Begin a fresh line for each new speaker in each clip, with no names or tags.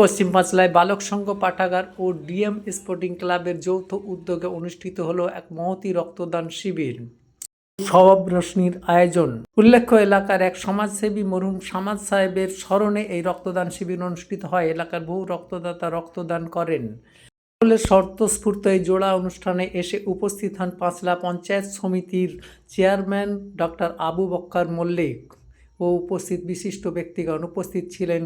পশ্চিম পাঁচলায় বালক সংঘ পাঠাগার ও DM sporting ক্লাবের যৌথ উদ্যোগে অনুষ্ঠিত হলো এক মহতী রক্তদান শিবির। সওয়াব রোশনির আয়োজন। উল্লেখ্য, এলাকার এক সমাজসেবী মরহুম সামাদ সাহেবের স্মরণে এই রক্তদান শিবির অনুষ্ঠিত হয়। এলাকার বহু রক্তদাতা রক্তদান করেন। সকলের স্বতঃস্ফূর্ত এই জোড়া অনুষ্ঠানে এসে উপস্থিত হন পাঁচলা পঞ্চায়েত সমিতির চেয়ারম্যান ডক্টর আবু বক্কর মল্লিক ও উপস্থিত বিশিষ্ট ব্যক্তিগণ। উপস্থিত ছিলেন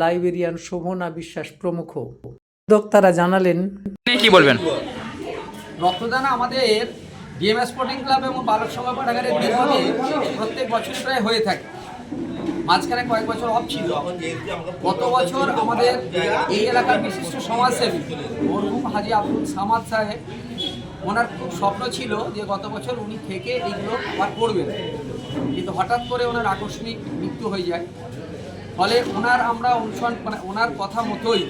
লাইব্রেরিয়ান শোভনা বিশ্বাস প্রমুখ। উদ্যোক্তারা জানালেন,
কি বলবেন?
রক্তদান আমাদের ডিএম স্পোর্টিং ক্লাব এবং বালক সংঘ পাঠাগারের দীর্ঘদিন প্রত্যেক বছর প্রায় হয়ে থাকে। মাঝখানে কয়েক বছর অফ ছিল। গত বছর আমাদের এই এলাকার বিশিষ্ট সমাজসেবী মরহুম হাজি আব্দুল সামাদ সাহেব, ওনার খুব স্বপ্ন ছিল যে গত বছর উনি থেকে এইগুলো আবার করবেন, কিন্তু হঠাৎ করে ওনার আকস্মিক মৃত্যু হয়ে যায়। ফলে আমরা অনুসরণ ওনার কথা মতোই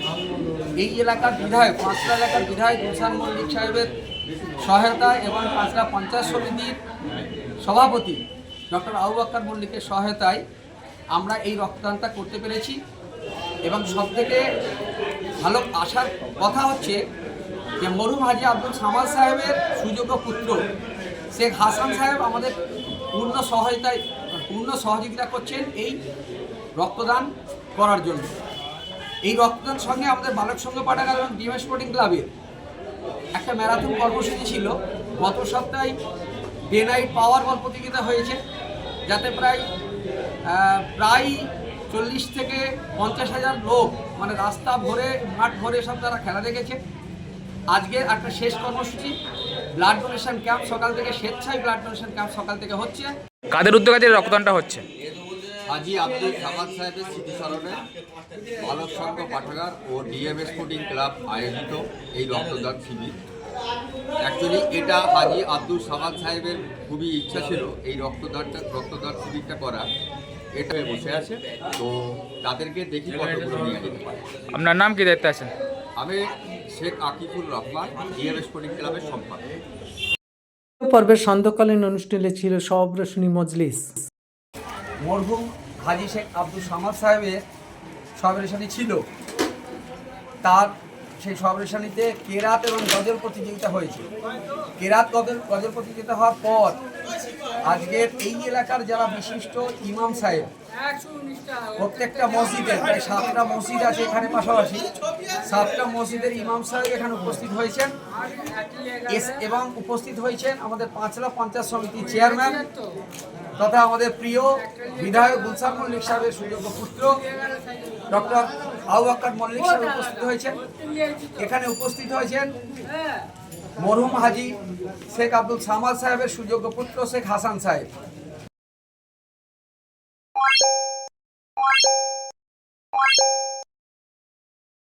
এই এলাকার বিধায়ক, পাঁচলা এলাকার বিধায়ক গুলশান মল্লিক সাহেবের সহায়তায় এবং পাঁচলা পঞ্চায়েত সমিতির সভাপতি ডক্টর আবু বক্কর মল্লিকের সহায়তায় আমরা এই রক্তদানটা করতে পেরেছি। এবং সবথেকে ভালো আসার কথা হচ্ছে যে মরহুম হাজি আব্দুল সামাদ সাহেবের সুযোগ্য পুত্র শেখ হাসান সাহেব আমাদের পূর্ণ সহযোগিতা করছেন এই রক্তদান করার জন্য। এই রক্তদান সঙ্গে আমাদের বালক সংঘ পাঠাগার এবং ডিএম স্পোর্টিং ক্লাবের একটা ম্যারাথন কর্মসূচি ছিল। গত সপ্তাহে ডে নাইট পাওয়ার বল প্রতিযোগিতা হয়েছে, যাতে প্রায় 40 থেকে 50,000 লোক, মানে রাস্তা ভরে মাঠ ভরে সব তারা খেলা দেখেছে। আজকে একটা শেষ কর্মসূচি ব্লাড ডোনেশন ক্যাম্প সকাল থেকে, স্বেচ্ছায় ব্লাড ডোনেশন ক্যাম্প সকাল থেকে হচ্ছে।
কাদের উদ্যোগে রক্তদানটা হচ্ছে?
হাজি আব্দুল সামাদ সাহেবের স্মৃতিস্মরণে বালক সংঘ পাঠাগার ও ডিএম স্পোর্টিং ক্লাব আয়োজিত এই রক্তদান শিবির। অ্যাকচুয়ালি এটা হাজি আব্দুল সামাদ সাহেবের খুবই ইচ্ছা ছিল এই রক্তদান শিবিরটা করা। এটা বসে আছে, তো তাদেরকে দেখি কতগুলো নিয়ে যেতে পারে।
আপনার নাম কি, দায়িত্বে আছেন?
আমি শেখ আকিফুর রহমান, ডিএম স্পোর্টিং ক্লাবের সম্পাদক।
পর্বের সান্ধ্যকালীন অনুষ্ঠানে ছিল সওয়াব রোশনি মজলিস।
মরহুম হাজি শেখ আব্দুল সামাদ সাহেবের সহবেশনী ছিল, তার সেই সহবেশনীতে কেরাত এবং গজল প্রতিযোগিতা হয়েছে। কেরাত গজল প্রতিযোগিতা হওয়ার পর আজকের এই এলাকার যারা বিশিষ্ট ইমাম সাহেব, প্রত্যেকটা মসজিদের প্রায় 7টা মসজিদ আছে এখানে, পাশাপাশি 7টা মসজিদের ইমাম সাহেব এখানে উপস্থিত হয়েছেন এবং উপস্থিত হয়েছেন আমাদের পাঁচলা পঞ্চায়েত সমিতির চেয়ারম্যান তথা আমাদের প্রিয় বিধায়ক গুলশান মল্লিক সাহেবের সুযোগ্য পুত্র ডক্টর আবু বক্কর মল্লিক সাহেব উপস্থিত হয়েছেন। এখানে উপস্থিত হয়েছেন মরহুম হাজি শেখ আব্দুল সামাদ সাহেবের সুযোগ্য পুত্র শেখ হাসান সাহেব।